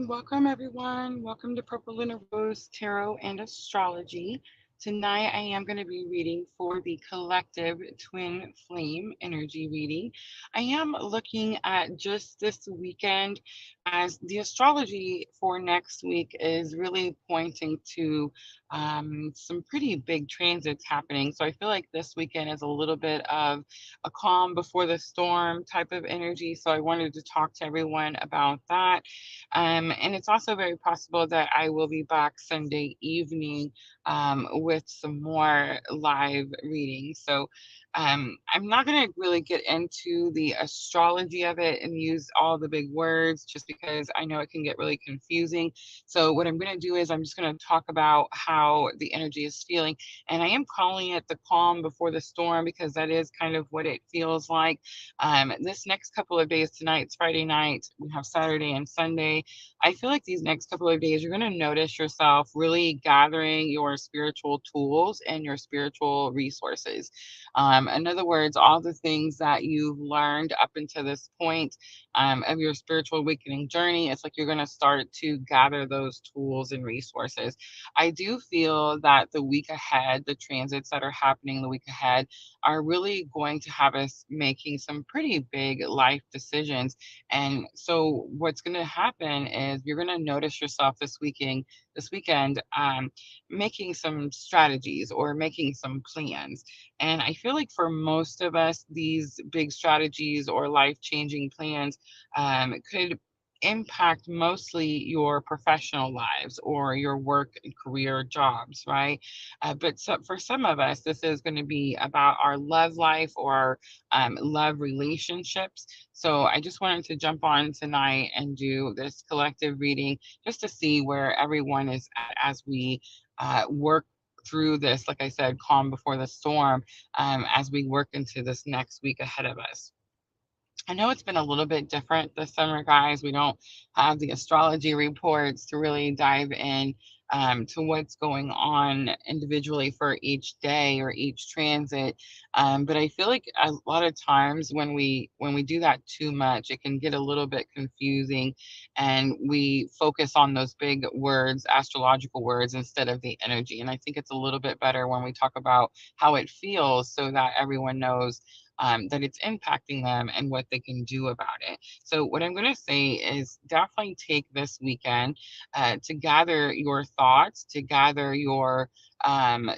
Welcome, everyone. Welcome to Purple Lunar Rose Tarot and Astrology. Tonight, I am going to be reading for the collective twin flame energy reading. I am looking at just this weekend as the astrology for next week is really pointing to some pretty big transits happening. So I feel like this weekend is a little bit of a calm before the storm type of energy. So I wanted to talk to everyone about that, and it's also very possible that I will be back Sunday evening with some more live readings. So I'm not going to really get into the astrology of it and use all the big words just because I know it can get really confusing. So, what I'm going to do is I'm just going to talk about how the energy is feeling. And I am calling it the calm before the storm because that is kind of what it feels like. This next couple of days, tonight's Friday night, we have Saturday and Sunday. I feel like these next couple of days, you're going to notice yourself really gathering your spiritual tools and your spiritual resources. In other words, all the things that you've learned up until this point of your spiritual awakening journey, it's like you're going to start to gather those tools and resources. I do feel that the week ahead, the transits that are happening the week ahead, are really going to have us making some pretty big life decisions. And so what's going to happen is you're going to notice yourself this weekend making some strategies or making some plans. And I feel like for most of us, these big strategies or life-changing plans could impact mostly your professional lives or your work and career jobs, right? But so for some of us, this is going to be about our love life or love relationships. So I just wanted to jump on tonight and do this collective reading just to see where everyone is at as we work through this, like I said, calm before the storm, as we work into this next week ahead of us. I know it's been a little bit different this summer, guys. We don't have the astrology reports to really dive in to what's going on individually for each day or each transit. But I feel like a lot of times when we do that too much, it can get a little bit confusing, and we focus on those big words, astrological words, instead of the energy. And I think it's a little bit better when we talk about how it feels, so that everyone knows that it's impacting them and what they can do about it. So, what I'm going to say is definitely take this weekend to gather your thoughts, to gather your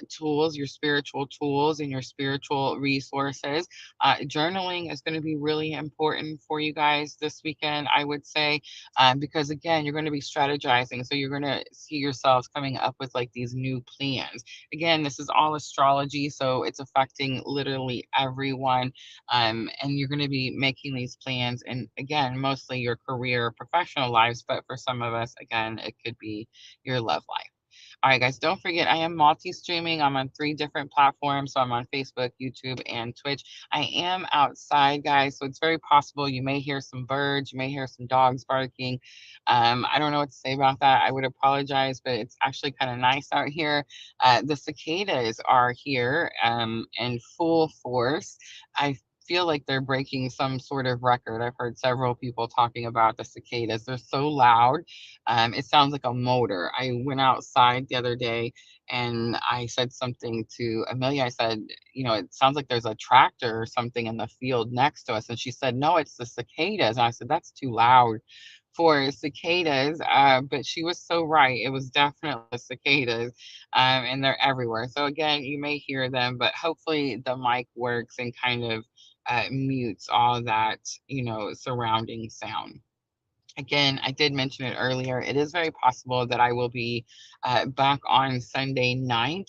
tools, your spiritual tools, and your spiritual resources. Journaling is going to be really important for you guys this weekend, I would say, because again, you're going to be strategizing. So, you're going to see yourselves coming up with like these new plans. Again, this is all astrology, so it's affecting literally everyone. And you're going to be making these plans, and again, mostly your career, professional lives, but for some of us, again, it could be your love life. All right, guys, don't forget I am multi-streaming. I'm on 3 different platforms. So I'm on Facebook, YouTube, and Twitch. I am outside, guys, so it's very possible you may hear some birds, you may hear some dogs barking. I don't know what to say about that. I would apologize, but it's actually kind of nice out here. The cicadas are here in full force. I feel like they're breaking some sort of record. I've heard several people talking about the cicadas. They're so loud. It sounds like a motor. I went outside the other day and I said something to Amelia. I said, it sounds like there's a tractor or something in the field next to us. And she said, no, it's the cicadas. And I said, that's too loud for cicadas. But she was so right. It was definitely the cicadas, and they're everywhere. So again, you may hear them, but hopefully the mic works and kind of mutes all that, surrounding sound. Again, I did mention it earlier. It is very possible that I will be back on Sunday night.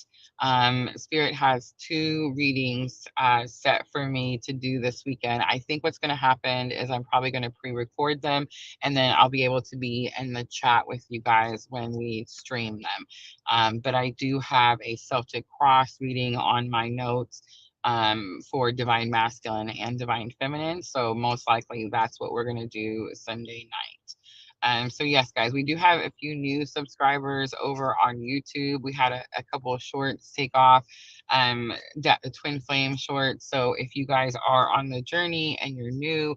Spirit has 2 readings set for me to do this weekend. I think what's going to happen is I'm probably going to pre-record them, and then I'll be able to be in the chat with you guys when we stream them. But I do have a Celtic Cross reading on my notes for divine masculine and divine feminine. So most likely that's what we're going to do Sunday night. So yes, guys, we do have a few new subscribers over on YouTube. We had a couple of shorts take off, the twin flame shorts. So if you guys are on the journey and you're new,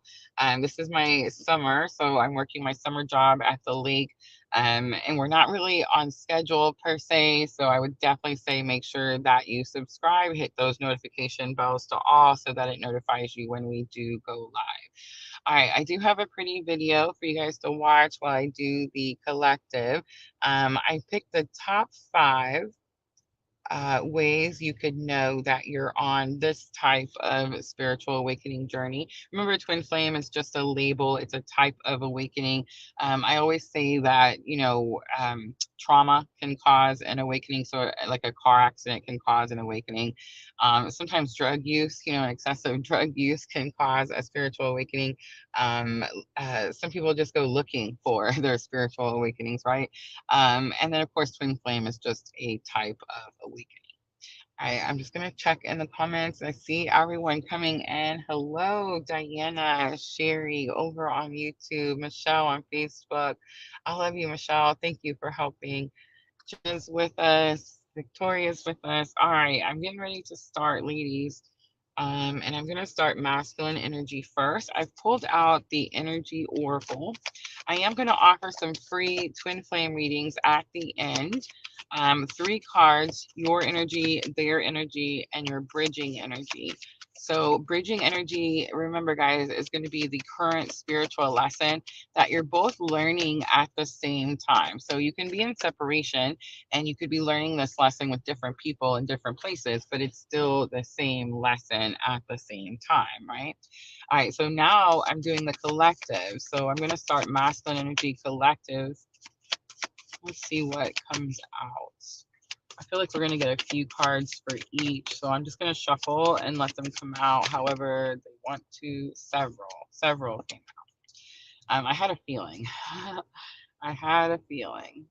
this is my summer. So I'm working my summer job at the lake. And we're not really on schedule per se. So I would definitely say make sure that you subscribe, hit those notification bells to all so that it notifies you when we do go live. All right, I do have a pretty video for you guys to watch while I do the collective. I picked the top 5 ways you could know that you're on this type of spiritual awakening journey. Remember, twin flame is just a label, it's a type of awakening. I always say that, trauma can cause an awakening. So, like a car accident can cause an awakening. Sometimes drug use, excessive drug use can cause a spiritual awakening. Some people just go looking for their spiritual awakenings, right? And then, of course, twin flame is just a type of awakening. I'm just going to check in the comments. I see everyone coming in. Hello, Diana, Sherry over on YouTube, Michelle on Facebook. I love you, Michelle. Thank you for helping. Jen's with us. Victoria's with us. All right, I'm getting ready to start, ladies. And I'm going to start masculine energy first. I've pulled out the energy oracle. I am going to offer some free twin flame readings at the end. 3 cards, your energy, their energy, and your bridging energy. So bridging energy, remember guys, is going to be the current spiritual lesson that you're both learning at the same time. So you can be in separation and you could be learning this lesson with different people in different places, but it's still the same lesson at the same time, right? All right, so now I'm doing the collective. So I'm going to start masculine energy collective. Let's see what comes out. I feel like we're going to get a few cards for each. So I'm just going to shuffle and let them come out however they want to. Several came out. I had a feeling. I had a feeling.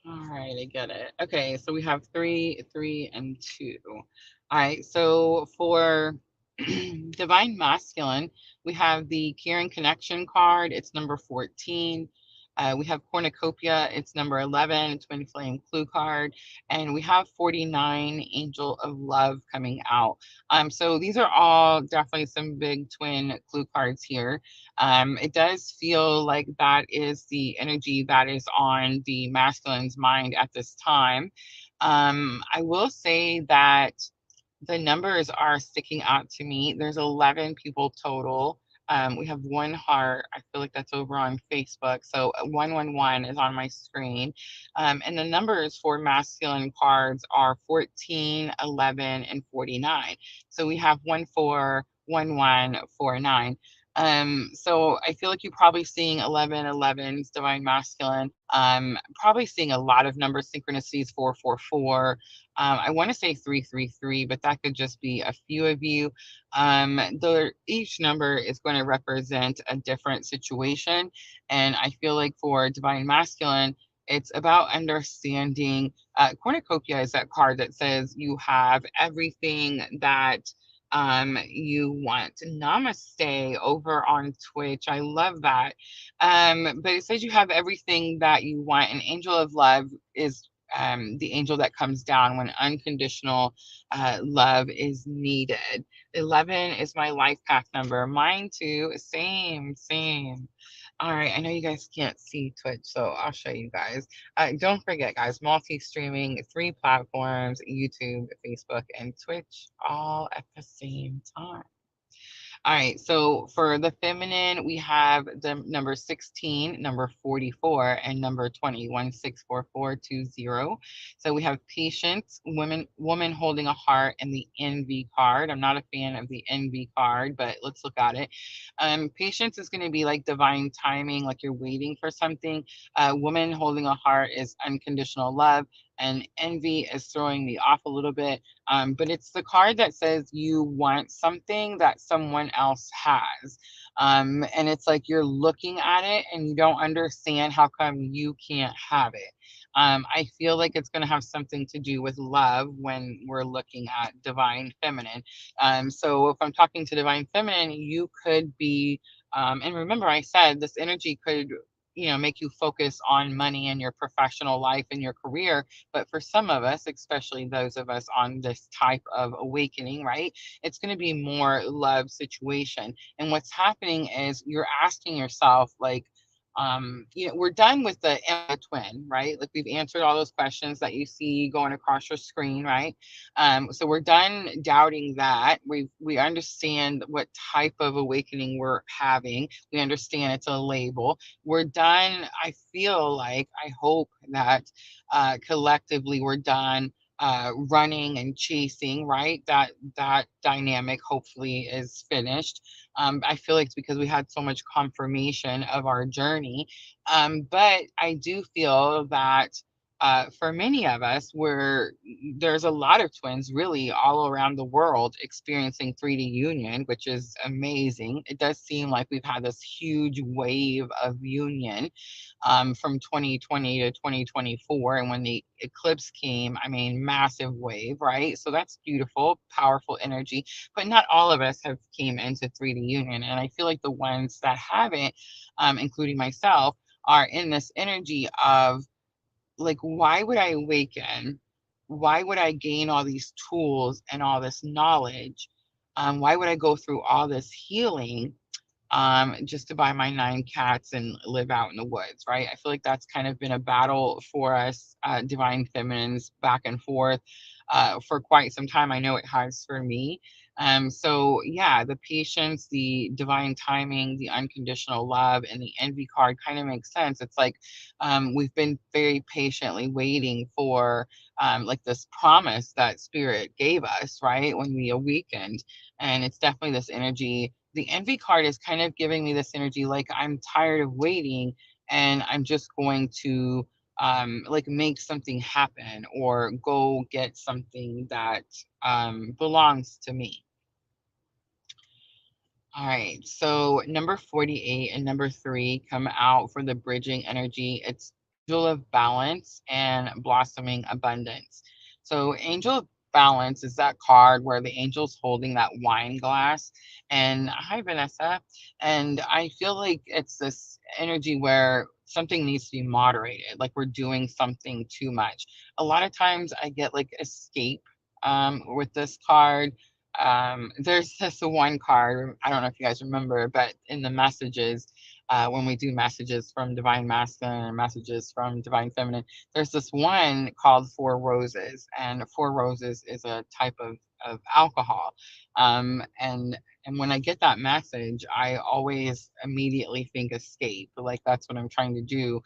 All right, I get it. Okay, so we have 3, 3, and 2. All right, so for Divine Masculine, we have the Caring Connection card. It's number 14. We have Cornucopia. It's number 11, Twin Flame Clue card. And we have 49, Angel of Love coming out. So these are all definitely some big twin clue cards here. It does feel like that is the energy that is on the masculine's mind at this time. I will say that the numbers are sticking out to me. There's 11 people total. We have 1 heart. I feel like that's over on Facebook. So 111 is on my screen. And the numbers for masculine cards are 14, 11, and 49. So we have 141149. So I feel like you're probably seeing 1111's divine masculine. Probably seeing a lot of number synchronicities, 444. I want to say 333, but that could just be a few of you. Each number is going to represent a different situation. And I feel like for divine masculine, it's about understanding. Cornucopia is that card that says you have everything that you want. Namaste over on Twitch. I love that. But it says you have everything that you want. An angel of love is the angel that comes down when unconditional love is needed. 11 is my life path number. Mine too. Same, same. All right, I know you guys can't see Twitch, so I'll show you guys. Don't forget, guys, multi-streaming, 3 platforms, YouTube, Facebook, and Twitch, all at the same time. All right, so for the feminine, we have the number 16, number 44, and number 20, 164420. So we have patience, woman holding a heart, and the envy card. I'm not a fan of the envy card, but let's look at it. Patience is going to be like divine timing, like you're waiting for something. Woman holding a heart is unconditional love, and envy is throwing me off a little bit. But it's the card that says you want something that someone else has. And it's like you're looking at it and you don't understand how come you can't have it. I feel like it's going to have something to do with love when we're looking at divine feminine. So if I'm talking to divine feminine, you could be, and remember, I said this energy could, make you focus on money and your professional life and your career. But for some of us, especially those of us on this type of awakening, right, it's going to be more love situation. And what's happening is you're asking yourself, like, we're done with the twin, right? Like we've answered all those questions that you see going across your screen, right? So we're done doubting that. We understand what type of awakening we're having. We understand it's a label. We're done. I feel like, I hope that collectively we're done running and chasing, right? That dynamic hopefully is finished. I feel like it's because we had so much confirmation of our journey. But I do feel that for many of us, there's a lot of twins really all around the world experiencing 3D union, which is amazing. It does seem like we've had this huge wave of union from 2020 to 2024. And when the eclipse came, I mean, massive wave, right? So that's beautiful, powerful energy. But not all of us have came into 3D union. And I feel like the ones that haven't, including myself, are in this energy of like, why would I awaken? Why would I gain all these tools and all this knowledge? Why would I go through all this healing just to buy my 9 cats and live out in the woods, right? I feel like that's kind of been a battle for us, divine feminines, back and forth for quite some time. I know it has for me. So yeah, the patience, the divine timing, the unconditional love, and the envy card kind of makes sense. It's like we've been very patiently waiting for like this promise that spirit gave us, right? When we awakened. And it's definitely this energy. The envy card is kind of giving me this energy like I'm tired of waiting and I'm just going to like make something happen or go get something that belongs to me. All right, so number 48 and number 3 come out for the bridging energy. It's Angel of Balance and Blossoming Abundance. So, Angel of Balance is that card where the angel's holding that wine glass. And hi, Vanessa. And I feel like it's this energy where something needs to be moderated, like we're doing something too much. A lot of times I get like escape with this card. There's this one card, I don't know if you guys remember, but in the messages, when we do messages from Divine Masculine and messages from Divine Feminine, there's this one called Four Roses, and Four Roses is a type of alcohol. And when I get that message, I always immediately think escape, like that's what I'm trying to do.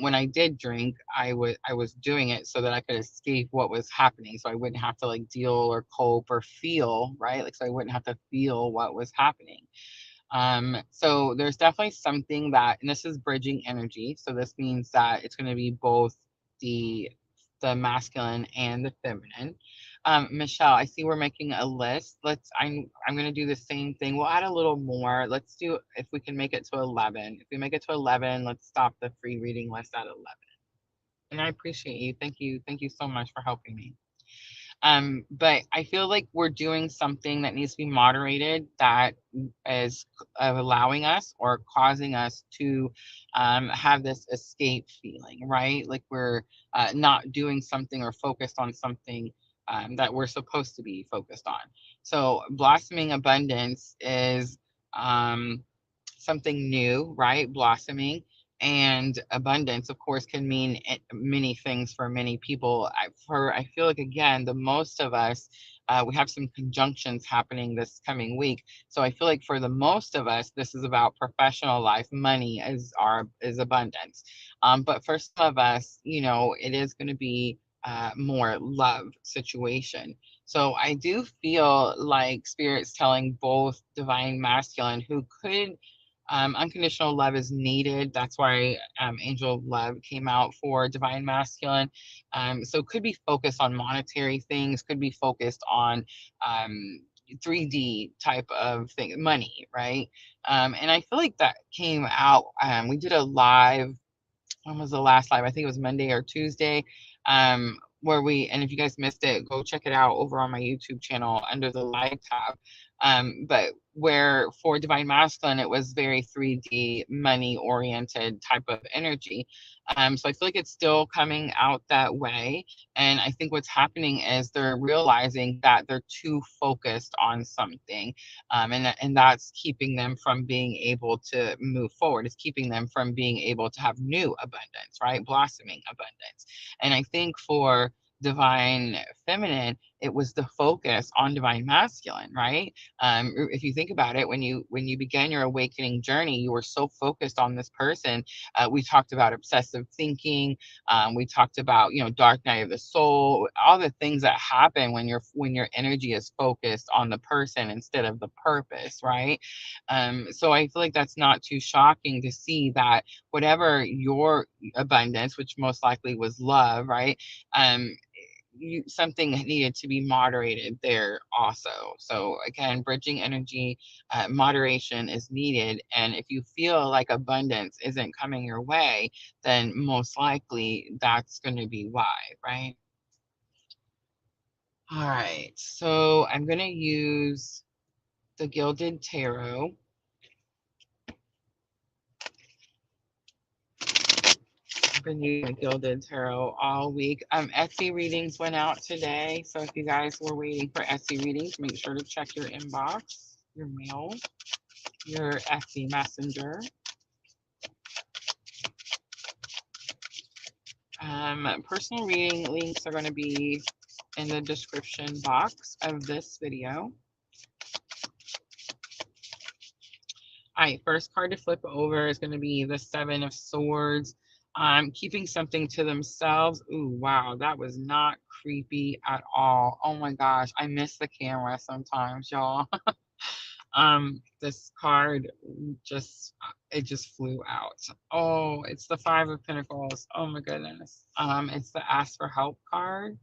When I did drink, I was doing it so that I could escape what was happening, so I wouldn't have to like deal or cope or feel, right? Like, so I wouldn't have to feel what was happening. So there's definitely something that, and this is bridging energy. So this means that it's going to be both the the masculine and the feminine. Michelle, I see we're making a list. I'm going to do the same thing. We'll add a little more. Let's do, if we can make it to 11. If we make it to 11, let's stop the free reading list at 11. And I appreciate you. Thank you. Thank you so much for helping me. But I feel like we're doing something that needs to be moderated that is allowing us or causing us to have this escape feeling, right? Like we're not doing something or focused on something that we're supposed to be focused on. So, blossoming abundance is something new, right? Blossoming. And abundance, of course, can mean many things for many people. I feel like, again, the most of us, we have some conjunctions happening this coming week. So I feel like for the most of us, this is about professional life. Money is abundance. But for some of us, it is going to be more love situation. So I do feel like spirit's telling both divine masculine who could unconditional love is needed. That's why Angel of Love came out for Divine Masculine. So could be focused on monetary things, could be focused on 3D type of thing, money, right? And I feel like that came out. We did a live. When was the last live? I think it was Monday or Tuesday. Where we, and if you guys missed it, go check it out over on my YouTube channel under the live tab. But where for Divine Masculine, it was very 3D money oriented type of energy. So I feel like it's still coming out that way. And I think what's happening is they're realizing that they're too focused on something. And that's keeping them from being able to move forward. It's keeping them from being able to have new abundance, right? Blossoming abundance. And I think for divine feminine, it was the focus on divine masculine, right? If you think about it, when you began your awakening journey, you were so focused on this person. We talked about obsessive thinking. We talked about, dark night of the soul, all the things that happen when your energy is focused on the person instead of the purpose, right? So I feel like that's not too shocking to see that whatever your abundance, which most likely was love, right? Something needed to be moderated there also. So again, bridging energy, moderation is needed. And if you feel like abundance isn't coming your way, then most likely that's going to be why, right? All right, so I'm going to use the Gilded Tarot. I've been using the Gilded Tarot all week. Etsy readings went out today. So if you guys were waiting for Etsy readings, make sure to check your inbox, your mail, your Etsy messenger. Personal reading links are going to be in the description box of this video. All right, first card to flip over is going to be the Seven of Swords. Keeping something to themselves. Ooh, wow, that was not creepy at all. Oh my gosh, I miss the camera sometimes, y'all. This card it just flew out. Oh, it's the Five of Pentacles. Oh my goodness. It's the Ask for Help card.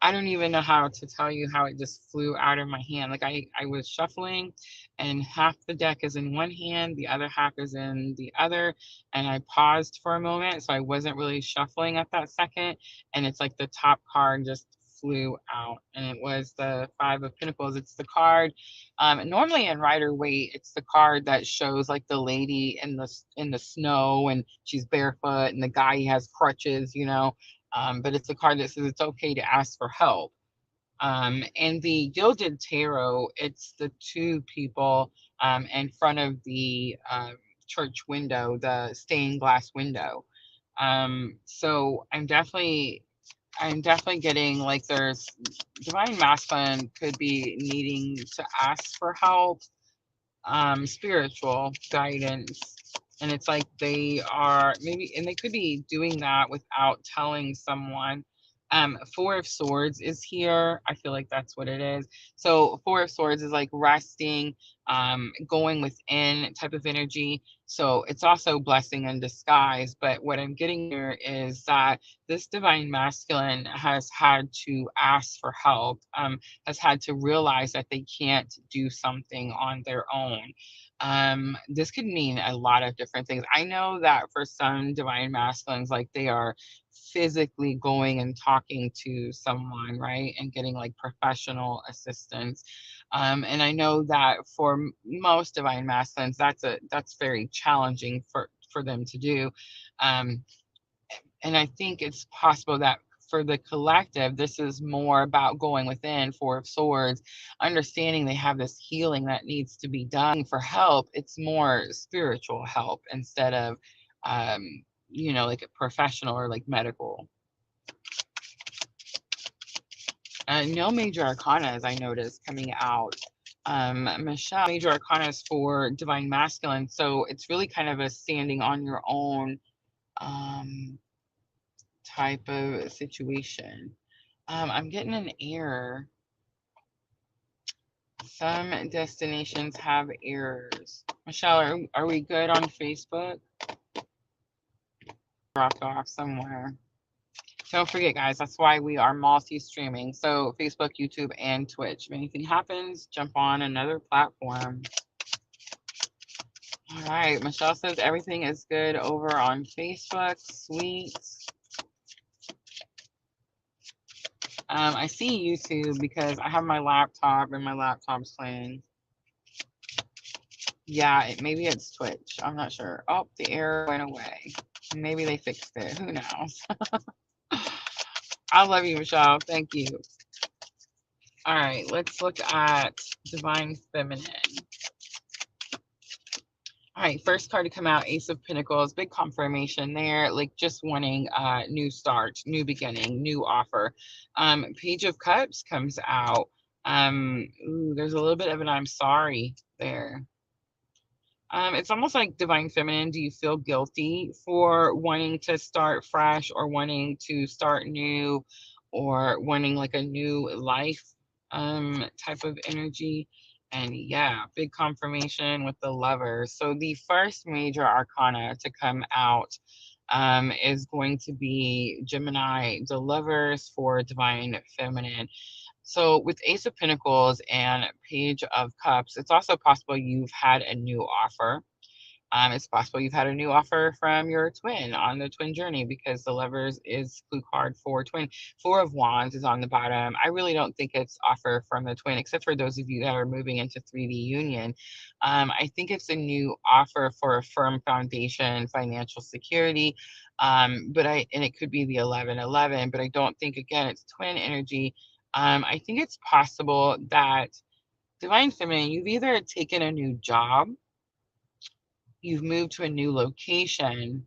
I don't even know how to tell you how it just flew out of my hand. Like I was shuffling and half the deck is in one hand, the other half is in the other. And I paused for a moment. So I wasn't really shuffling at that second. And it's like the top card just flew out. And it was the Five of Pentacles. It's the card. Normally in Rider-Waite, it's the card that shows like the lady in the snow and she's barefoot and the guy he has crutches, but it's a card that says it's okay to ask for help. And the Gilded Tarot, it's the two people in front of the church window, the stained glass window. So I'm definitely getting like there's divine masculine could be needing to ask for help, spiritual guidance. And it's like they are maybe, and they could be doing that without telling someone. Four of Swords is here. I feel like that's what it is. So Four of Swords is like resting, going within type of energy. So it's also blessing in disguise. But what I'm getting here is that this divine masculine has had to ask for help, has had to realize that they can't do something on their own. This could mean a lot of different things. I know that for some divine masculines, like they are physically going and talking to someone, right, and getting like professional assistance. And I know that for most divine masculines, that's very challenging for them to do. And I think it's possible that for the collective, this is more about going within. Four of Swords, understanding they have this healing that needs to be done. For help, it's more spiritual help instead of, like a professional or like medical. No major arcanas I noticed coming out. Michelle, major arcanas for divine masculine. So it's really kind of a standing on your own type of situation. I'm getting an error. Some destinations have errors. Michelle, are we good on Facebook? Dropped off somewhere. Don't forget, guys, that's why we are multi-streaming. So Facebook, YouTube, and Twitch. If anything happens, jump on another platform. All right. Michelle says everything is good over on Facebook. Sweet. I see YouTube because I have my laptop and my laptop's playing. Yeah, maybe it's Twitch. I'm not sure. Oh, the error went away. Maybe they fixed it. Who knows? I love you, Michelle. Thank you. All right, let's look at Divine Feminine. All right, first card to come out, Ace of Pentacles, big confirmation there, like just wanting new start, new beginning, new offer. Page of Cups comes out. Ooh, there's a little bit of an I'm sorry there. It's almost like Divine Feminine. Do you feel guilty for wanting to start fresh or wanting to start new or wanting like a new life type of energy? And yeah, big confirmation with the Lovers. So the first major arcana to come out is going to be Gemini, the Lovers for Divine Feminine. So with Ace of Pentacles and Page of Cups, it's also possible you've had a new offer. It's possible you've had a new offer from your twin on the twin journey because the Lovers is clue card for twin. Four of Wands is on the bottom. I really don't think it's offer from the twin, except for those of you that are moving into 3D union. I think it's a new offer for a firm foundation, financial security. And it could be the 1111, but I don't think, again, it's twin energy. I think it's possible that Divine Feminine, you've either taken a new job, you've moved to a new location,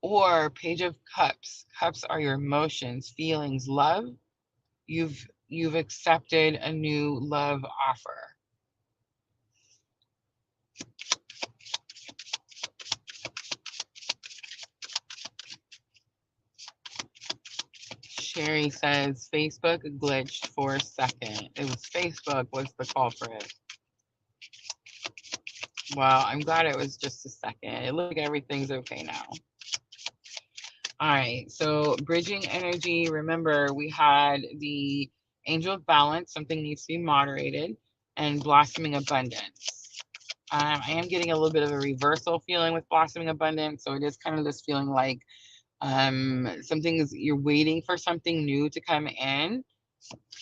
or Page of Cups. Cups are your emotions, feelings, love. You've accepted a new love offer. Sherry says Facebook glitched for a second. It was Facebook was the culprit. Well, I'm glad it was just a second. It looks like everything's okay now. All right, so bridging energy. Remember, we had the angel of balance, something needs to be moderated, and blossoming abundance. I am getting a little bit of a reversal feeling with blossoming abundance. So it is kind of this feeling like you're waiting for something new to come in.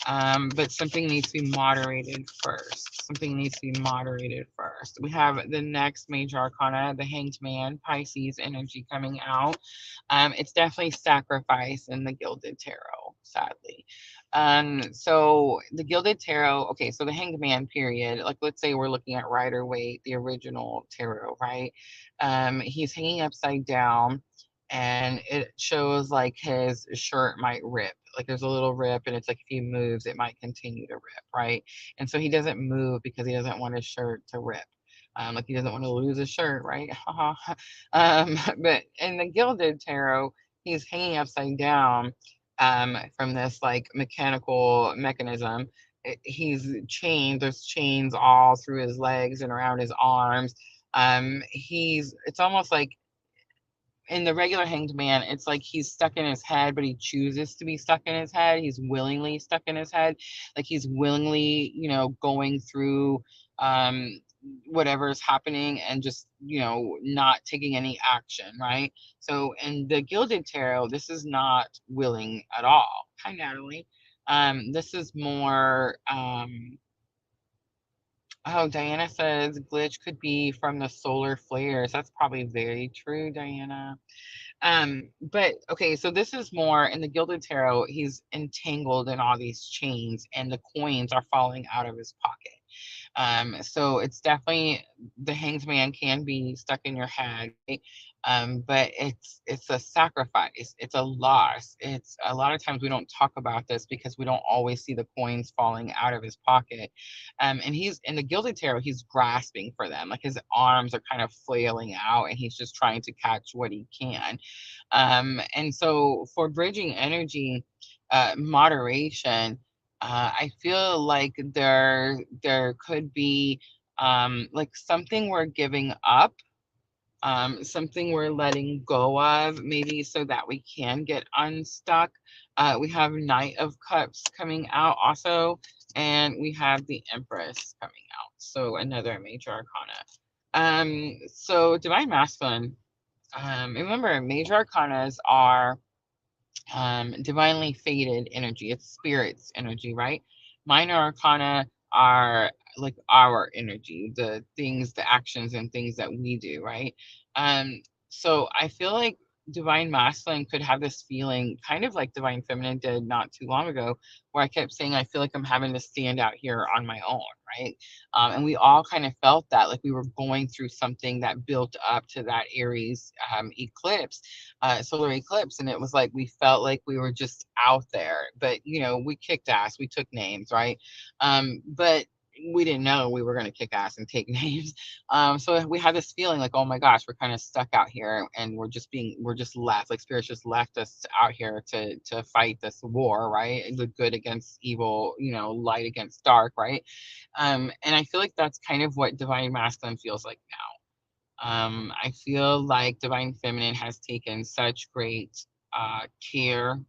But something needs to be moderated first. Something needs to be moderated first. We have the next major arcana, the Hanged Man, Pisces energy coming out. It's definitely sacrifice in the Gilded Tarot, sadly. So the Gilded Tarot, okay, so the Hanged Man period, like let's say we're looking at Rider-Waite, the original tarot, right? He's hanging upside down and it shows like his shirt might rip. Like there's a little rip, and it's like if he moves, it might continue to rip, right? And so he doesn't move because he doesn't want his shirt to rip. Like he doesn't want to lose his shirt, right? But in the Gilded Tarot, he's hanging upside down from this like mechanical mechanism. He's chained. There's chains all through his legs and around his arms. It's almost like in the regular Hanged Man, it's like he's stuck in his head, but he chooses to be stuck in his head. He's willingly stuck in his head. Like he's willingly, going through whatever is happening and just, not taking any action, right? So in the Gilded Tarot, this is not willing at all. Hi, Natalie. This is more, oh, Diana says glitch could be from the solar flares. That's probably very true, Diana. But okay, so this is more in the Gilded Tarot, he's entangled in all these chains and the coins are falling out of his pocket. So it's definitely the Hanged Man can be stuck in your head, right? But it's a sacrifice, it's a loss. It's a lot of times we don't talk about this because we don't always see the coins falling out of his pocket. And he's in the Gilded Tarot, he's grasping for them, like his arms are kind of flailing out and he's just trying to catch what he can. And so for bridging energy, moderation, I feel like there could be like something we're giving up something we're letting go of, maybe so that we can get unstuck. We have Knight of Cups coming out also, and we have the Empress coming out. So another major arcana. So Divine Masculine. Remember, major arcanas are divinely fated energy. It's spirit's energy, right? Minor arcana are like our energy, the things, the actions and things that we do, right? So I feel like divine masculine could have this feeling kind of like divine feminine did not too long ago, where I kept saying I feel like I'm having to stand out here on my own, right? And we all kind of felt that, like we were going through something that built up to that Aries eclipse, solar eclipse, and it was like we felt like we were just out there, but we kicked ass, we took names, right? But we didn't know we were going to kick ass and take names. So we had this feeling like, oh my gosh, we're kind of stuck out here, and we're just left, like spirits just left us out here to fight this war, right? The good against evil, light against dark, right? And I feel like that's kind of what divine masculine feels like now. I feel like divine feminine has taken such great care,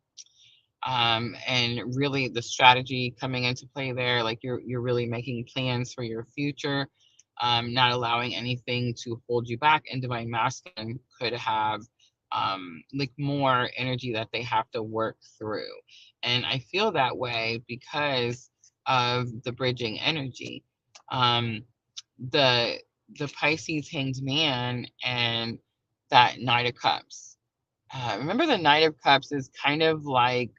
and really the strategy coming into play there, like you're really making plans for your future, not allowing anything to hold you back. And divine masculine could have like more energy that they have to work through, and I feel that way because of the bridging energy. um, the the Pisces hanged man and that Knight of Cups. Remember, the Knight of Cups is kind of like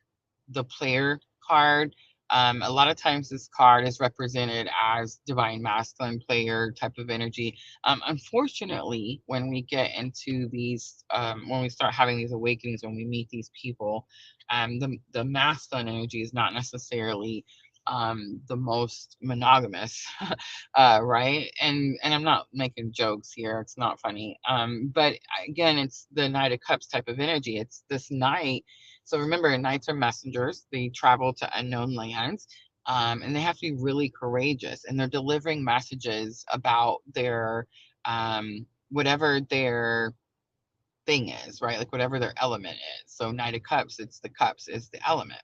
the player card. A lot of times, this card is represented as divine masculine player type of energy. Unfortunately, when we get into these, when we start having these awakenings, when we meet these people, the masculine energy is not necessarily the most monogamous, right? And I'm not making jokes here; it's not funny. But again, it's the Knight of Cups type of energy. It's this knight. So remember, knights are messengers. They travel to unknown lands, and they have to be really courageous. And they're delivering messages about their whatever their thing is, right? Like whatever their element is. So Knight of Cups, it's the cups is the element.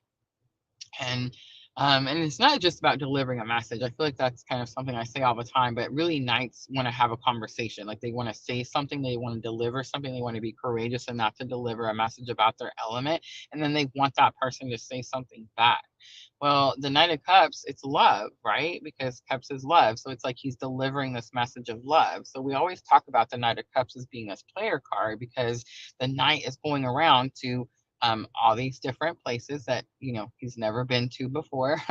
And it's not just about delivering a message. I feel like that's kind of something I say all the time, but really knights want to have a conversation. Like they want to say something, they want to deliver something, they want to be courageous enough to deliver a message about their element, and then they want that person to say something back. Well, the Knight of Cups, it's love, right? Because Cups is love. So it's like he's delivering this message of love. So we always talk about the Knight of Cups as being this player card, because the knight is going around to all these different places that he's never been to before,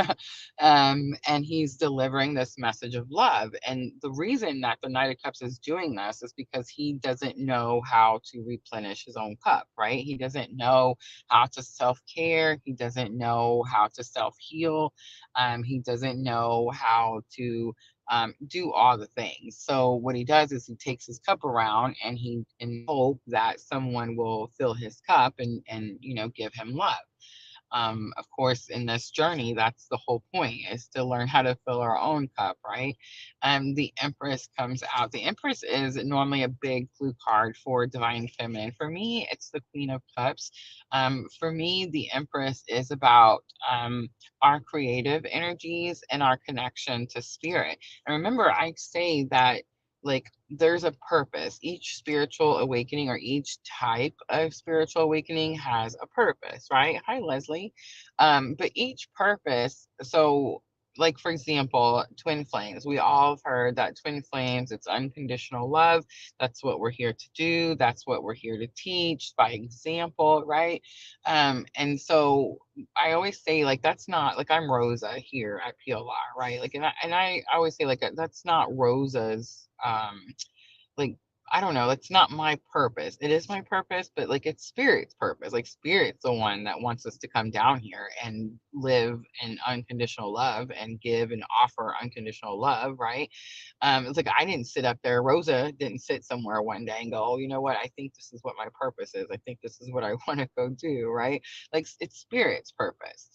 and he's delivering this message of love. And the reason that the Knight of Cups is doing this is because he doesn't know how to replenish his own cup, right? He doesn't know how to self-care. He doesn't know how to self-heal. He doesn't know how to do all the things. So what he does is he takes his cup around, and he in hope that someone will fill his cup and give him love. Of course, in this journey, that's the whole point, is to learn how to fill our own cup, right? The Empress comes out. The Empress is normally a big clue card for divine feminine. For me, it's the Queen of Cups. For me, the Empress is about our creative energies and our connection to spirit. And remember, I say that, like, there's a purpose. Each spiritual awakening, or each type of spiritual awakening, has a purpose, right? Hi, Leslie. But each purpose, so like for example, twin flames, we all have heard that twin flames, it's unconditional love. That's what we're here to do. That's what we're here to teach by example, right? And so I always say, like, that's not like, I'm Rosa here at PLR, right? Like, and I always say, like, that's not Rosa's like, I don't know, it's not my purpose. It is my purpose, but like, it's spirit's purpose. Like, spirit's the one that wants us to come down here and live in unconditional love and give and offer unconditional love, right? It's like, I didn't sit up there, Rosa didn't sit somewhere one day and go, oh, you know what, I think this is what my purpose is, I think this is what I want to go do, right? Like, it's spirit's purpose.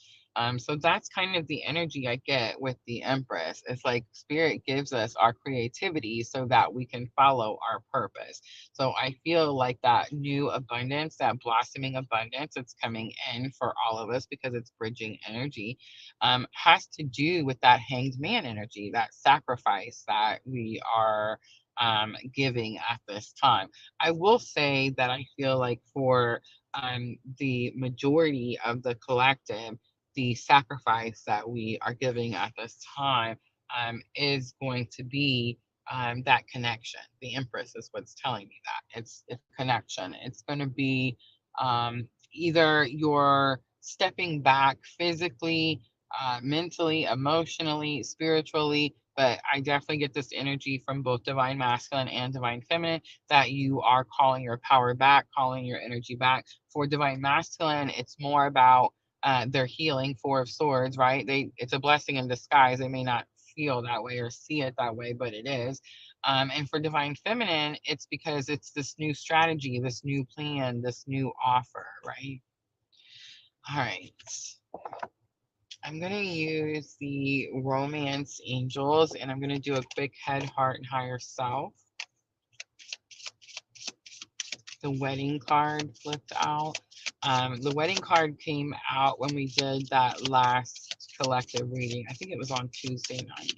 So that's kind of the energy I get with the Empress. It's like spirit gives us our creativity so that we can follow our purpose. So I feel like that new abundance, that blossoming abundance that's coming in for all of us because it's bridging energy, has to do with that hanged man energy, that sacrifice that we are giving at this time. I will say that I feel like for the majority of the collective, the sacrifice that we are giving at this time is going to be that connection. The Empress is what's telling me that it's connection. It's going to be either you're stepping back physically, mentally, emotionally, spiritually. But I definitely get this energy from both divine masculine and divine feminine that you are calling your power back, calling your energy back. For divine masculine, it's more about their healing, Four of Swords, right? It's a blessing in disguise. They may not feel that way or see it that way, but it is. And for divine feminine, it's because it's this new strategy, this new plan, this new offer, right? All right. I'm going to use the romance angels and I'm going to do a quick head, heart, and higher self. The wedding card flipped out. The wedding card came out when we did that last collective reading. I think it was on Tuesday night.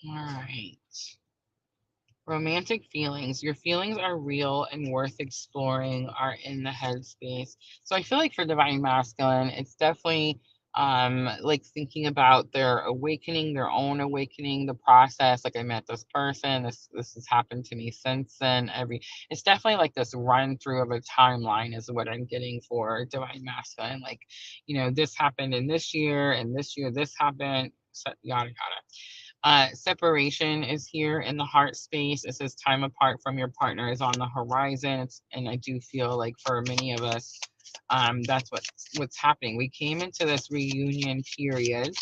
All right. Romantic feelings. Your feelings are real and worth exploring, are in the headspace. So I feel like for divine masculine, it's definitely like thinking about their awakening, their own awakening, the process. Like I met this person, this has happened to me since then. It's definitely like this run through of a timeline is what I'm getting for divine masculine. Like, this happened in this year, and this year this happened, so yada yada. Separation is here in the heart space. It says time apart from your partner is on the horizon. And I do feel like for many of us, that's what's happening. We came into this reunion period.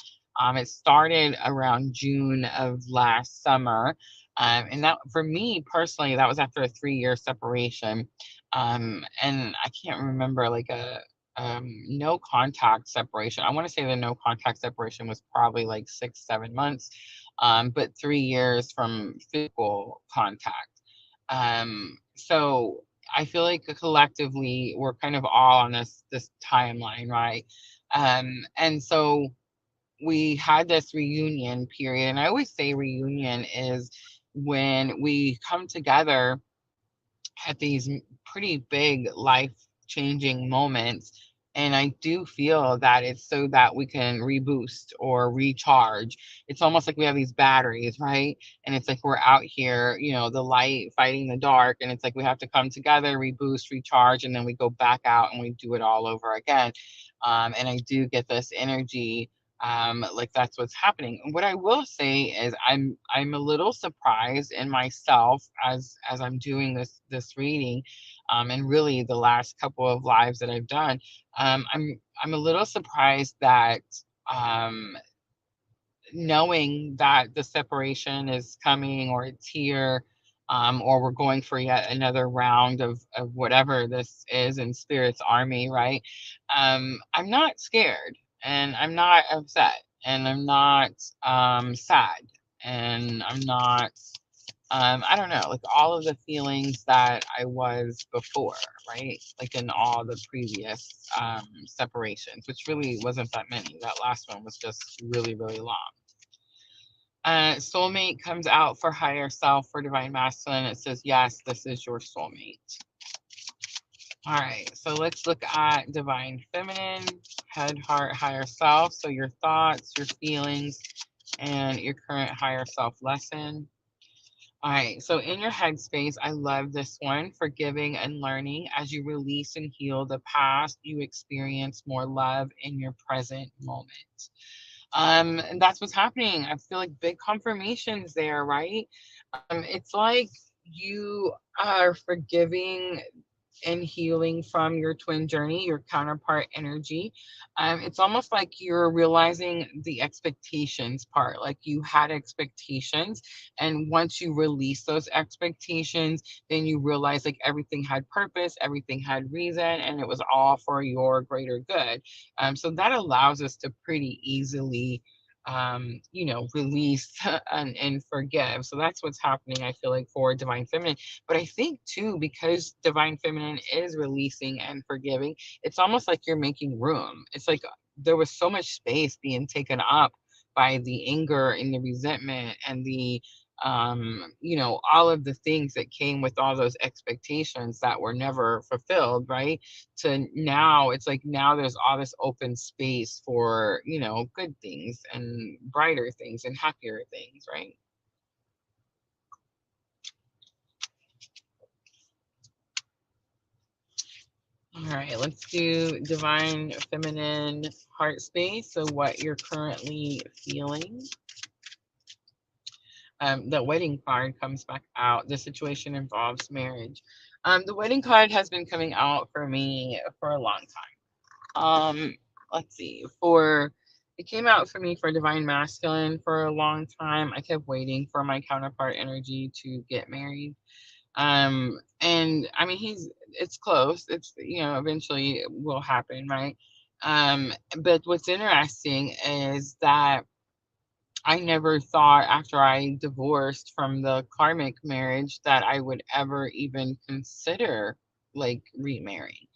It started around June of last summer. And that, for me personally, that was after a 3-year separation. And I can't remember like a no contact separation. I want to say the no contact separation was probably like 6-7 months, but 3 years from physical contact. So I feel like collectively we're kind of all on this timeline, right? And so we had this reunion period, and I always say reunion is when we come together at these pretty big life changing moments. And I do feel that it's so that we can reboost or recharge. It's almost like we have these batteries, right? And it's like we're out here, the light fighting the dark. And it's like we have to come together, reboost, recharge, and then we go back out and we do it all over again. And I do get this energy, like that's what's happening. And what I will say is I'm a little surprised in myself as I'm doing this reading, and really the last couple of lives that I've done. I'm a little surprised that um knowing that the separation is coming or it's here, or we're going for yet another round of whatever this is in Spirit's army, right? I'm not scared and I'm not upset and I'm not sad and I'm not, I don't know, like all of the feelings that I was before, right? Like in all the previous separations, which really wasn't that many. That last one was just really, really long. Soulmate comes out for higher self for divine masculine. It says, yes, this is your soulmate. All right, so let's look at divine feminine, head, heart, higher self. So your thoughts, your feelings, and your current higher self lesson. All right, so in your headspace, I love this one, forgiving and learning. As you release and heal the past, you experience more love in your present moment. And that's what's happening. I feel like big confirmations there, right? It's like you are forgiving in healing from your twin journey, your counterpart energy. It's almost like you're realizing the expectations part. Like you had expectations, and once you release those expectations, then you realize like everything had purpose, everything had reason, and it was all for your greater good. So that allows us to pretty easily release and forgive. So that's what's happening, I feel like, for divine feminine. But I think too, because divine feminine is releasing and forgiving, it's almost like you're making room. It's like there was so much space being taken up by the anger and the resentment and the all of the things that came with all those expectations that were never fulfilled, right? To now, it's like now there's all this open space for, good things and brighter things and happier things, right? All right, let's do divine feminine heart space. So, what you're currently feeling. The wedding card comes back out. The situation involves marriage. The wedding card has been coming out for me for a long time. Let's see. For It came out for me for divine masculine for a long time. I kept waiting for my counterpart energy to get married. And I mean, it's close. It's, eventually it will happen, right? But what's interesting is that I never thought after I divorced from the karmic marriage that I would ever even consider like remarrying.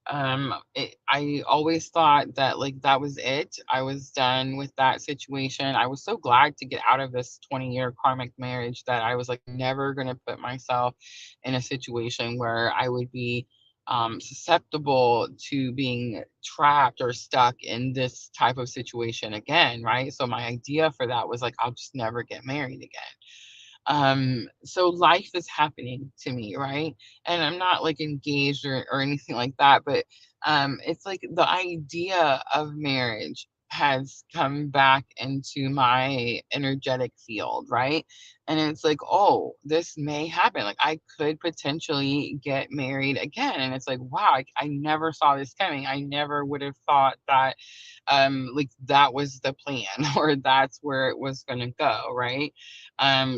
I always thought that like that was it. I was done with that situation. I was so glad to get out of this 20-year karmic marriage that I was like never going to put myself in a situation where I would be susceptible to being trapped or stuck in this type of situation again, right? So my idea for that was like I'll just never get married again. So life is happening to me, right? And I'm not like engaged or anything like that, but it's like the idea of marriage has come back into my energetic field, right? And it's like, oh, this may happen. Like I could potentially get married again. And it's like, wow, I never saw this coming. I never would have thought that like that was the plan or that's where it was going to go, right?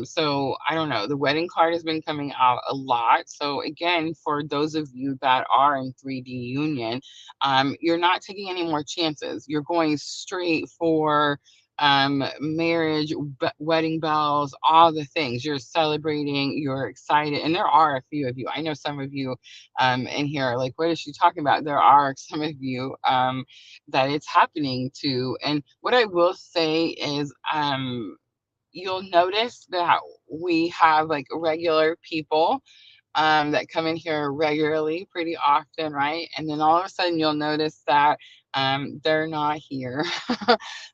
So I don't know. The wedding card has been coming out a lot. So again, for those of you that are in 3D union, you're not taking any more chances. You're going straight for marriage, wedding bells, all the things. You're celebrating, you're excited, and there are a few of you. I know some of you in here are like, what is she talking about? There are some of you that it's happening to. And what I will say is you'll notice that we have like regular people that come in here regularly, pretty often, right? And then all of a sudden you'll notice that they're not here.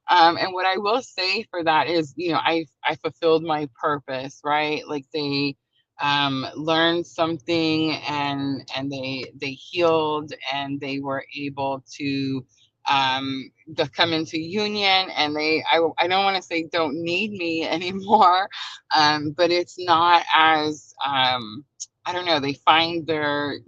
And what I will say for that is, I fulfilled my purpose, right? Like they learned something and they healed and they were able to come into union, and I don't want to say don't need me anymore, but it's not as I don't know, they find their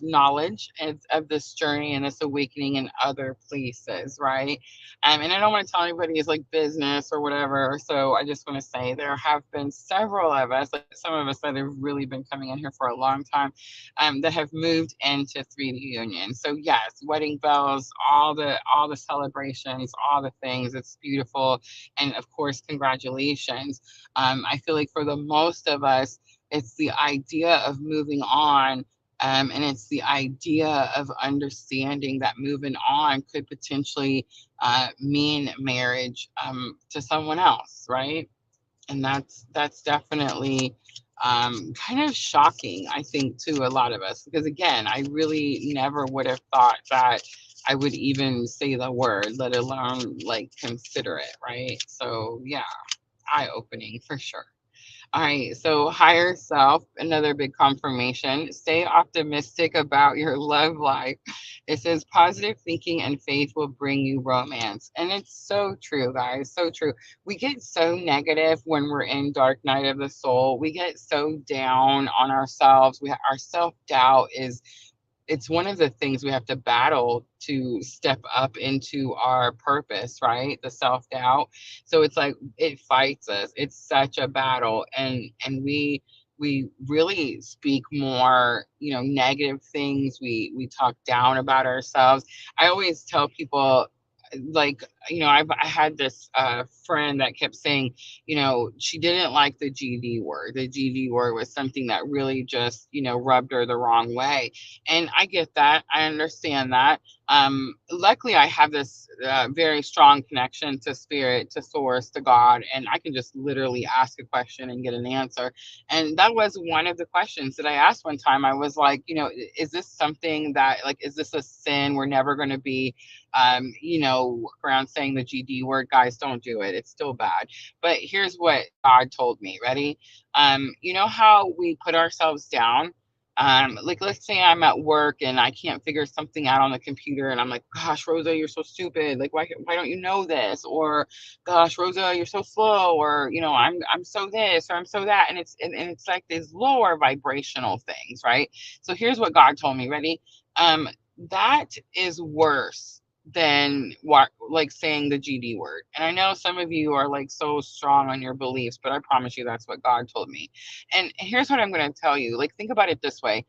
knowledge of this journey and this awakening in other places, right? And I don't want to tell anybody it's like business or whatever. So I just want to say there have been several of us, like some of us that have really been coming in here for a long time, that have moved into 3D Union. So yes, wedding bells, all the celebrations, all the things. It's beautiful, and of course, congratulations. I feel like for the most of us, it's the idea of moving on. And it's the idea of understanding that moving on could potentially mean marriage to someone else, right? And that's definitely kind of shocking, I think, to a lot of us, because again, I really never would have thought that I would even say the word, let alone like consider it, right? So yeah, eye opening for sure. All right, so higher self, another big confirmation. Stay optimistic about your love life. It says positive thinking and faith will bring you romance. And it's so true, guys, so true. We get so negative when we're in dark night of the soul. We get so down on ourselves. Our self-doubt is it's one of the things we have to battle to step up into our purpose, right? The self-doubt. So it's like it fights us. It's such a battle, and we really speak more, negative things. We talk down about ourselves. I always tell people, like, I had this friend that kept saying, she didn't like the GD word. The GD word was something that really just, rubbed her the wrong way. And I get that. I understand that. Luckily, I have this very strong connection to spirit, to source, to God, and I can just literally ask a question and get an answer. And that was one of the questions that I asked one time. I was like, is this something that, like, is this a sin we're never going to be, around saying the GD word? Guys, don't do it. It's still bad. But here's what God told me. Ready? You know how we put ourselves down? Like, let's say I'm at work and I can't figure something out on the computer, and I'm like, gosh, Rosa, you're so stupid. Like, why don't you know this? Or, gosh, Rosa, you're so slow. Or, I'm so this, or I'm so that. And it's like these lower vibrational things, right? So here's what God told me. Ready? That is worse than what, like, saying the GD word. And I know some of you are like so strong on your beliefs, but I promise you that's what God told me. And here's what I'm going to tell you. Like, think about it this way.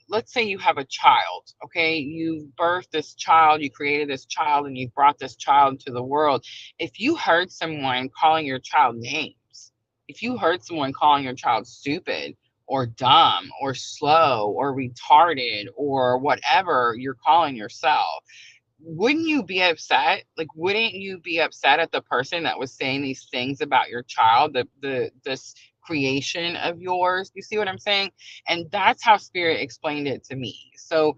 Let's say you have a child, okay? You birthed this child, you created this child, and you brought this child to the world. If you heard someone calling your child names, if you heard someone calling your child stupid, or dumb, or slow, or retarded, or whatever you're calling yourself, wouldn't you be upset? Like, wouldn't you be upset at the person that was saying these things about your child, this creation of yours? You see what I'm saying? And that's how spirit explained it to me. So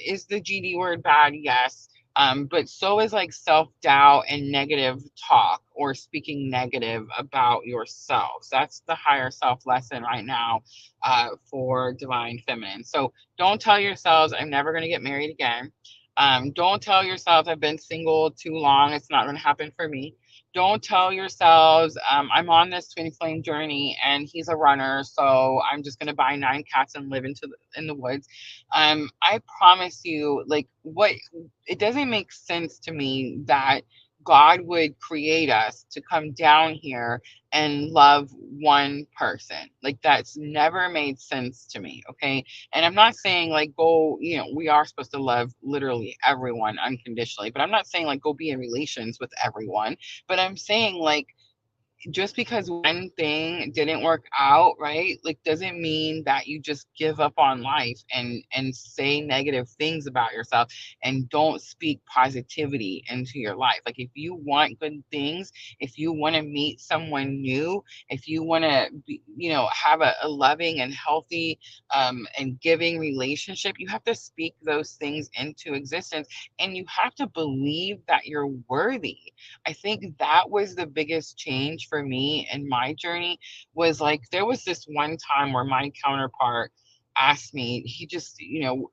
is the GD word bad? Yes. But so is like self-doubt and negative talk, or speaking negative about yourselves. That's the higher self lesson right now, for divine feminine. So don't tell yourselves, I'm never going to get married again. Don't tell yourselves, I've been single too long, it's not going to happen for me. Don't tell yourselves, I'm on this twin flame journey and he's a runner, so I'm just going to buy 9 cats and live in the woods. I promise you, like, what, it doesn't make sense to me that God would create us to come down here and love one person. Like, that's never made sense to me. Okay. And I'm not saying, like, go, we are supposed to love literally everyone unconditionally, but I'm not saying, like, go be in relations with everyone. But I'm saying, like, just because one thing didn't work out, right, like, doesn't mean that you just give up on life and say negative things about yourself and don't speak positivity into your life. Like, if you want good things, if you want to meet someone new, if you want to be, have a loving and healthy and giving relationship, you have to speak those things into existence, and you have to believe that you're worthy. I think that was the biggest change for me in my journey. Was like, there was this one time where my counterpart asked me, he just,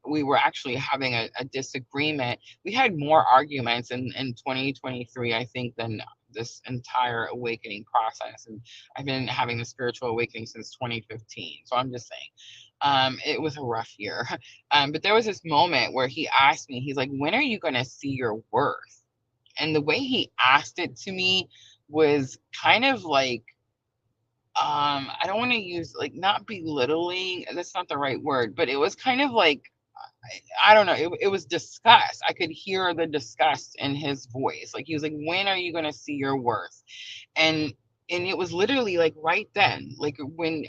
we were actually having a disagreement. We had more arguments in 2023, I think, than this entire awakening process. And I've been having the spiritual awakening since 2015. So I'm just saying, it was a rough year. But there was this moment where he asked me, he's like, when are you going to see your worth? And the way he asked it to me was kind of like, I don't want to use, like, not belittling, that's not the right word, but it was kind of like, I don't know, it was disgust. I could hear the disgust in his voice. Like, he was like, when are you going to see your worth? And it was literally like right then, like, when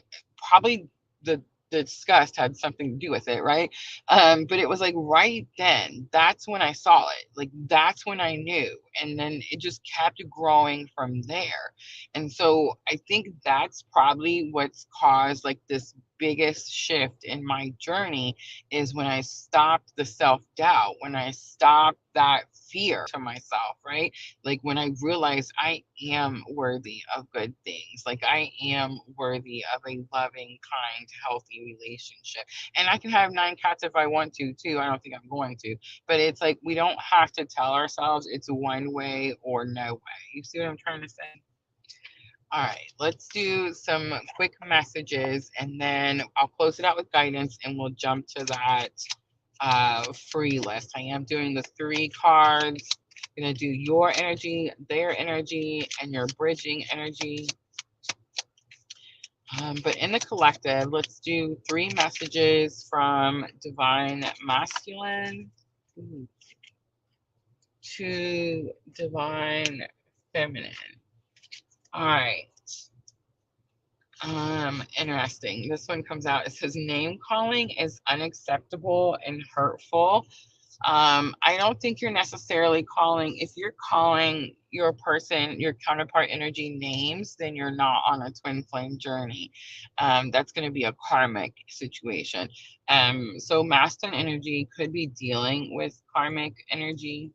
probably the disgust had something to do with it, right? But it was like right then, that's when I saw it. Like, that's when I knew. And then it just kept growing from there. And so I think that's probably what's caused, like, this biggest shift in my journey, is when I stopped the self-doubt, when I stopped that fear to myself, right? Like, when I realized I am worthy of good things, like, I am worthy of a loving, kind, healthy relationship. And I can have 9 cats if I want to, too. I don't think I'm going to. But it's like, we don't have to tell ourselves it's one way or no way. You see what I'm trying to say? All right, let's do some quick messages, and then I'll close it out with guidance, and we'll jump to that free list. I am doing the 3 cards. I'm going to do your energy, their energy, and your bridging energy. But in the collective, let's do 3 messages from Divine Masculine to Divine Feminine. All right. Interesting. This one comes out. It says name calling is unacceptable and hurtful. I don't think you're necessarily calling, if you're calling your person, your counterpart energy names, then you're not on a twin flame journey. That's going to be a karmic situation. So masculine energy could be dealing with karmic energy.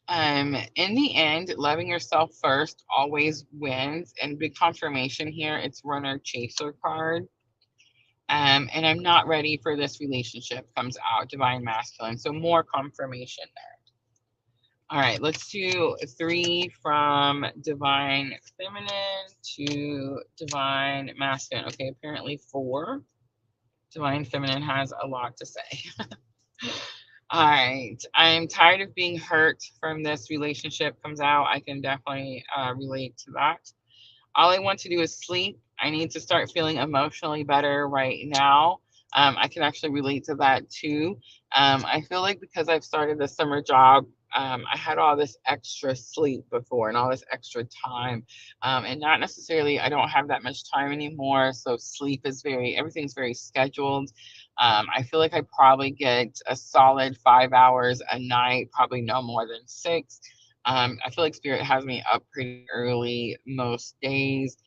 In the end, loving yourself first always wins. And big confirmation here, it's runner chaser card. And I'm not ready for this relationship comes out, divine masculine. So more confirmation there. All right, let's do 3 from divine feminine to divine masculine. Okay, apparently 4. Divine feminine has a lot to say. All right, I'm tired of being hurt from this relationship comes out. I can definitely relate to that. All I want to do is sleep. I need to start feeling emotionally better right now. I can actually relate to that too. I feel like because I've started the summer job, I had all this extra sleep before and all this extra time. And not necessarily, I don't have that much time anymore. So sleep is everything's very scheduled. I feel like I probably get a solid 5 hours a night, probably no more than 6. I feel like spirit has me up pretty early most days.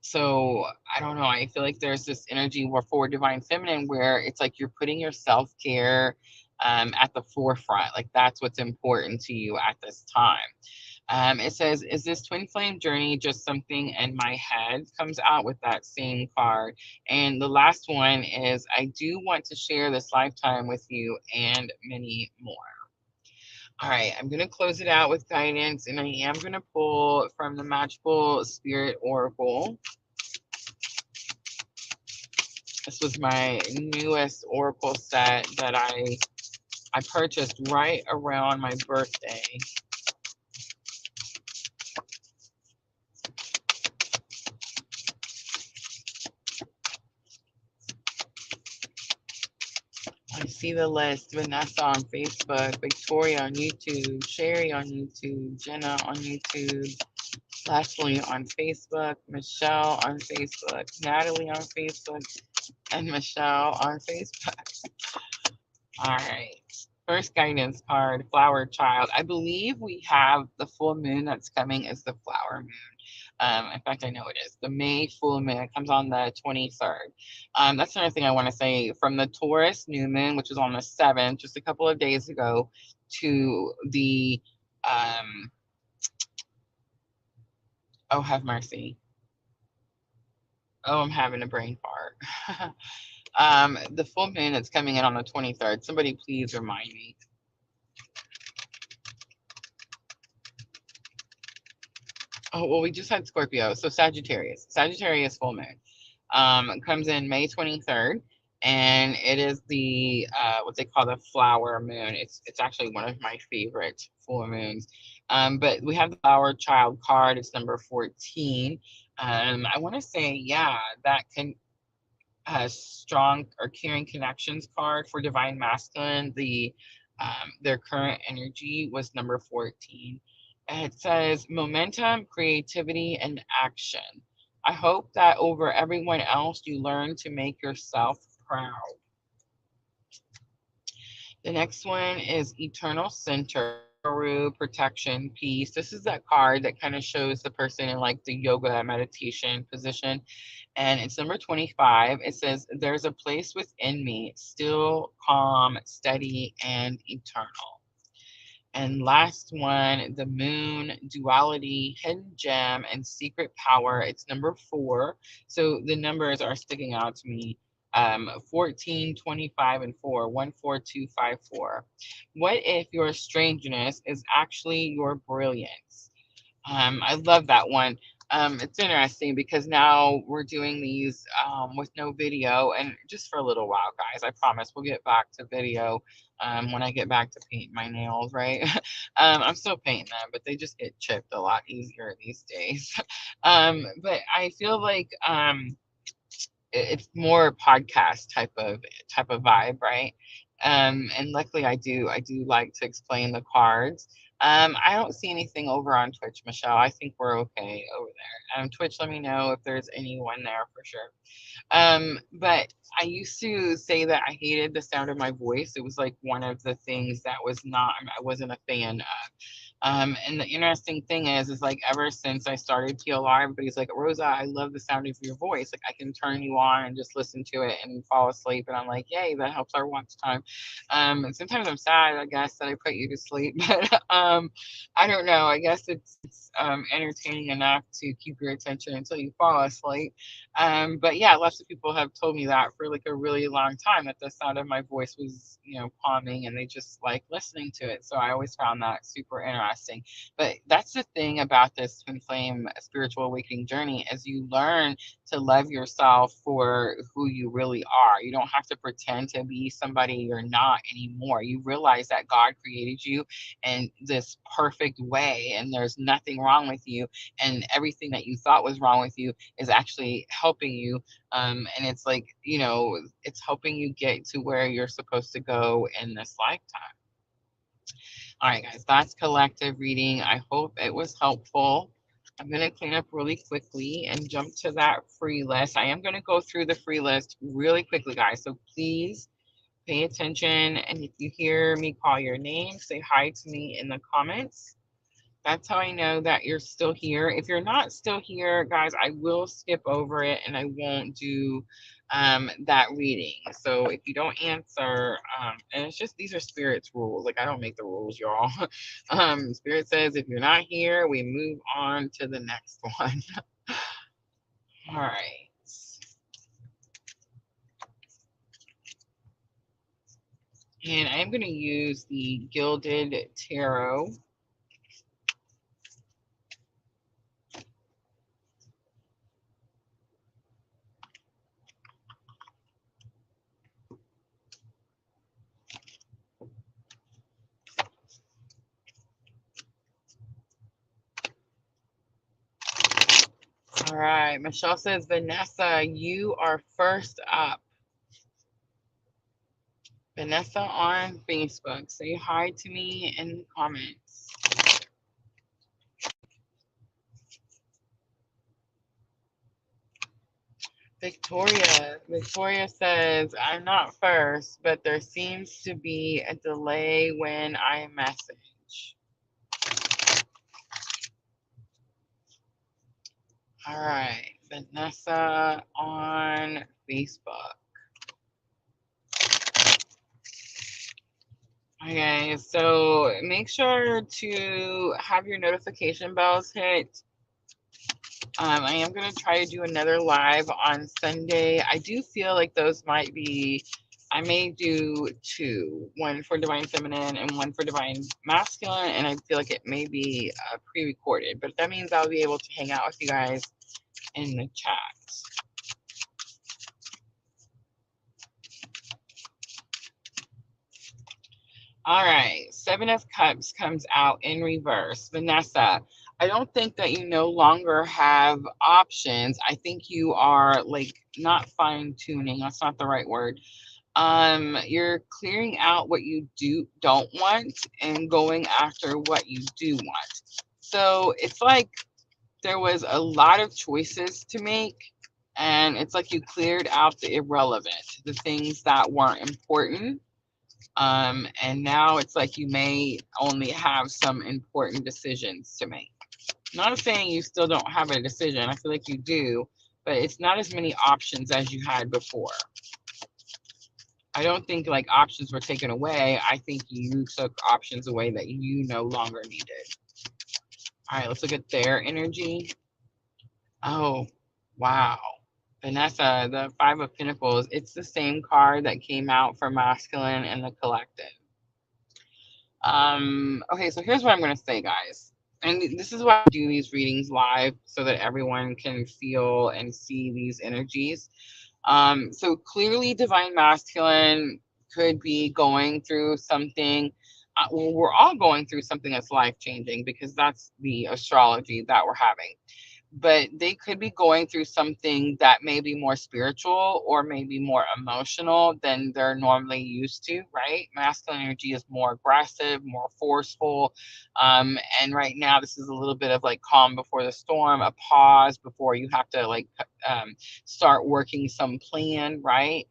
So I don't know. I feel like there's this energy for divine feminine where it's like you're putting your self-care at the forefront. Like that's what's important to you at this time. It says, is this twin flame journey just something in my head? Comes out with that same card. And the last one is, I do want to share this lifetime with you and many more. All right, I'm going to close it out with guidance, and I am going to pull from the Magical Spirit Oracle. This was my newest Oracle set that I purchased right around my birthday. I see the list. Vanessa on Facebook, Victoria on YouTube, Sherry on YouTube, Jenna on YouTube, Leslie on Facebook, Michelle on Facebook, Natalie on Facebook, and Michelle on Facebook. All right. First guidance card, Flower Child. I believe we have the full moon that's coming is the flower moon. In fact, I know it is. The May full moon comes on the 23rd. That's another thing I want to say. From the Taurus new moon, which was on the 7th, just a couple of days ago, to the, oh, have mercy. Oh, I'm having a brain fart. The full moon that's coming in on the 23rd. Somebody please remind me. Oh, well, we just had Scorpio. So Sagittarius. Sagittarius full moon comes in May 23rd. And it is the what they call the flower moon. It's actually one of my favorite full moons. But we have the Flower Child card. It's number 14. I want to say, yeah, that can strong or caring connections card for divine masculine. Their current energy was number 14. It says momentum, creativity, and action. I hope that over everyone else you learn to make yourself proud. The next one is Eternal Center, Guru, Protection, Peace. This is that card that kind of shows the person in like the yoga meditation position. And it's number 25. It says, there's a place within me, still, calm, steady, and eternal. And last one, the moon, duality, hidden gem, and secret power. It's number 4. So the numbers are sticking out to me. 14, 25, and 4, 14254. What if your strangeness is actually your brilliance? I love that one. It's interesting because now we're doing these with no video, and just for a little while, guys. I promise we'll get back to video when I get back to painting my nails, right? I'm still painting them, but they just get chipped a lot easier these days. But I feel like it's more podcast type of vibe, right? And luckily I do like to explain the cards. I don't see anything over on Twitch, Michelle. I think we're okay over there. Twitch, let me know if there's anyone there for sure. But I used to say that I hated the sound of my voice. It was like one of the things that I wasn't a fan of. And the interesting thing is like ever since I started PLR, everybody's like, Rosa, I love the sound of your voice. Like I can turn you on and just listen to it and fall asleep. And I'm like, yay, that helps our watch time. And sometimes I'm sad, I guess, that I put you to sleep, but I don't know. I guess it's entertaining enough to keep your attention until you fall asleep. But yeah, lots of people have told me that for like a really long time, that the sound of my voice was, calming, and they just like listening to it. So I always found that super interesting. But that's the thing about this twin flame spiritual awakening journey, is you learn to love yourself for who you really are. You don't have to pretend to be somebody you're not anymore. You realize that God created you in this perfect way, and there's nothing wrong with you, and everything that you thought was wrong with you is actually helping you. And it's like, it's helping you get to where you're supposed to go in this lifetime. All right, guys, that's collective reading. I hope it was helpful. I'm going to clean up really quickly and jump to that free list. I am going to go through the free list really quickly, guys. So please pay attention. And if you hear me call your name, say hi to me in the comments. That's how I know that you're still here. If you're not still here, guys, I will skip over it and I won't do that reading. So if you don't answer, and it's just, these are Spirit's rules. Like I don't make the rules, y'all. Spirit says if you're not here, we move on to the next one. All right. And I'm going to use the Gilded Tarot. All right, Michelle says, Vanessa, you are first up. Vanessa on Facebook, say hi to me in the comments. Victoria says, I'm not first, but there seems to be a delay when I message. All right, Vanessa on Facebook. Okay, so make sure to have your notification bells hit. I am going to try to do another live on Sunday. I do feel like those might be, I may do two, one for Divine Feminine and one for Divine Masculine, and I feel like it may be pre-recorded, but that means I'll be able to hang out with you guys in the chat. All right, Seven of Cups comes out in reverse. Vanessa, I don't think that you no longer have options. I think you are like not fine tuning. That's not the right word. You're clearing out what you don't want and going after what you do want. So it's like there was a lot of choices to make, and it's like you cleared out the irrelevant, the things that weren't important. And now it's like you may only have some important decisions to make. Not saying you still don't have a decision. I feel like you do, but it's not as many options as you had before. I don't think like options were taken away. I think you took options away that you no longer needed. All right, let's look at their energy. Oh, wow. Vanessa, the Five of Pentacles, it's the same card that came out for masculine and the collective. Okay, so here's what I'm going to say, guys. And this is why I do these readings live so that everyone can feel and see these energies. So clearly, divine masculine could be going through something. Well, we're all going through something that's life changing because that's the astrology that we're having, but they could be going through something that may be more spiritual or maybe more emotional than they're normally used to, right? Masculine energy is more aggressive, more forceful. And right now, this is a little bit of like calm before the storm, a pause before you have to like start working some plan, right?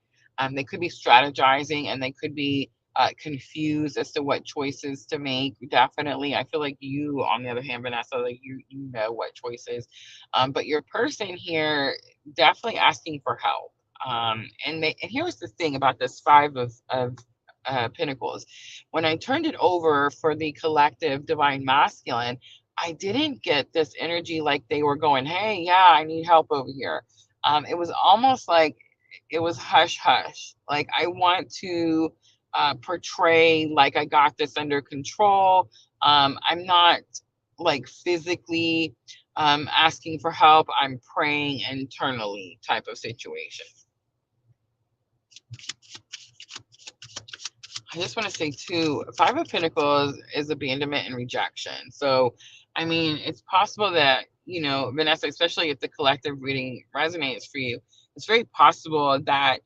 They could be strategizing and they could be confused as to what choices to make. Definitely, I feel like you, on the other hand, Vanessa, like you know what choices. But your person here definitely asking for help. And here's the thing about this five of Pentacles. When I turned it over for the collective divine masculine, I didn't get this energy like they were going, "Hey, yeah, I need help over here." It was almost like it was hush hush. Like I want to portray like I got this under control. I'm not like physically asking for help. I'm praying internally type of situation. I just want to say too, Five of Pentacles is abandonment and rejection. So, I mean, it's possible that, you know, Vanessa, especially if the collective reading resonates for you, it's very possible that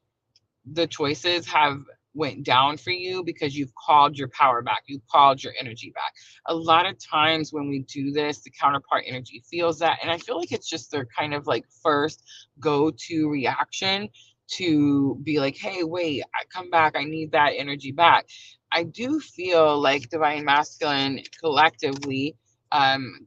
the choices have went down for you because you've called your power back, you've called your energy back. A lot of times when we do this, the counterpart energy feels that, and I feel like it's just their kind of like first go-to reaction to be like, hey, wait, I come back, I need that energy back. I do feel like divine masculine collectively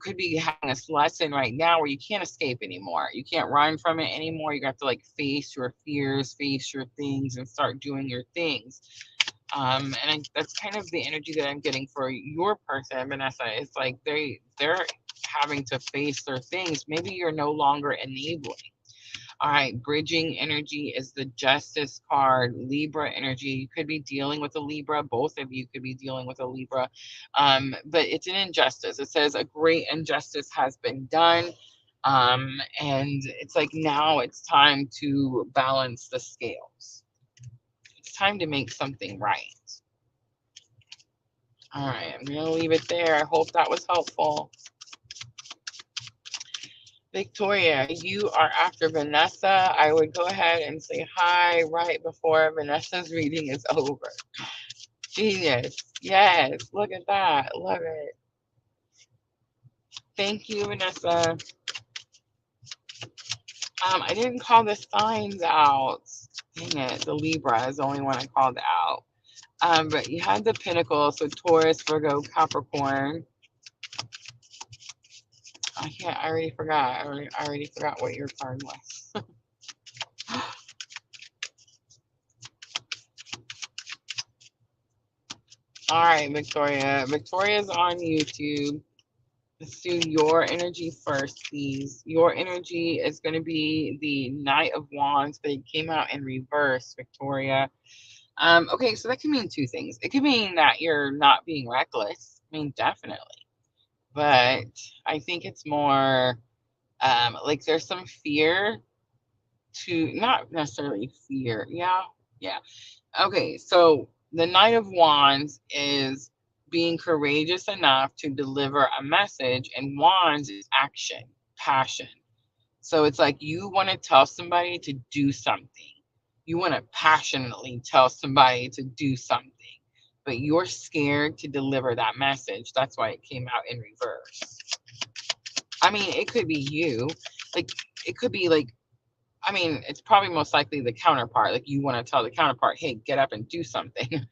could be having this lesson right now where you can't escape anymore. You can't run from it anymore. You have to like face your fears, face your things, and start doing your things. That's kind of the energy that I'm getting for your person, Vanessa. It's like they're having to face their things. Maybe you're no longer enabling. All right, bridging energy is the Justice card. Libra energy, you could be dealing with a Libra. Both of you could be dealing with a Libra. But it's an injustice. It says a great injustice has been done. And it's like now it's time to balance the scales. It's time to make something right. All right, I'm going to leave it there. I hope that was helpful. Victoria, you are after Vanessa. I would go ahead and say hi right before Vanessa's reading is over. Genius. Yes, look at that. Love it. Thank you, Vanessa. I didn't call the signs out. Dang it, the Libra is the only one I called out. But you had the Pinnacle, so Taurus, Virgo, Capricorn. I already forgot. I already forgot what your card was. All right, Victoria. Victoria's on YouTube. Let's do your energy first, please. Your energy is going to be the Knight of Wands, but it came out in reverse, Victoria. Okay, so that can mean two things. It could mean that you're not being reckless. I mean, definitely. But I think it's more like there's some fear to, not necessarily fear. Yeah, yeah. Okay, so the Knight of Wands is being courageous enough to deliver a message, and Wands is action, passion. So it's like you want to tell somebody to do something. You want to passionately tell somebody to do something, but you're scared to deliver that message. That's why it came out in reverse. I mean, it could be you. Like, it could be like, I mean, it's probably most likely the counterpart. Like, you want to tell the counterpart, hey, get up and do something.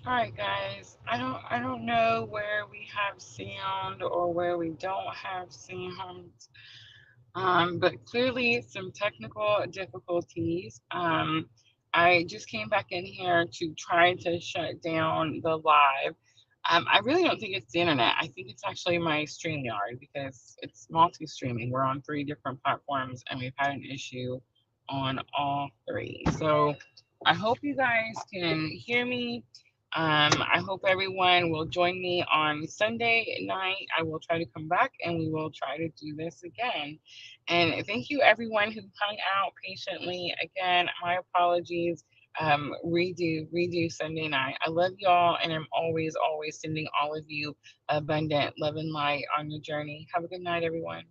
All right, guys. I don't know where we have sound or where we don't have sound. But clearly some technical difficulties. I just came back in here to try to shut down the live. I really don't think it's the internet. I think it's actually my StreamYard because it's multi-streaming. We're on three different platforms and we've had an issue on all three. So I hope you guys can hear me. I hope everyone will join me on Sunday night. I will try to come back and we will try to do this again. And thank you, everyone who hung out patiently. Again, my apologies. Redo Sunday night. I love y'all, and I'm always sending all of you abundant love and light on your journey. Have a good night, everyone.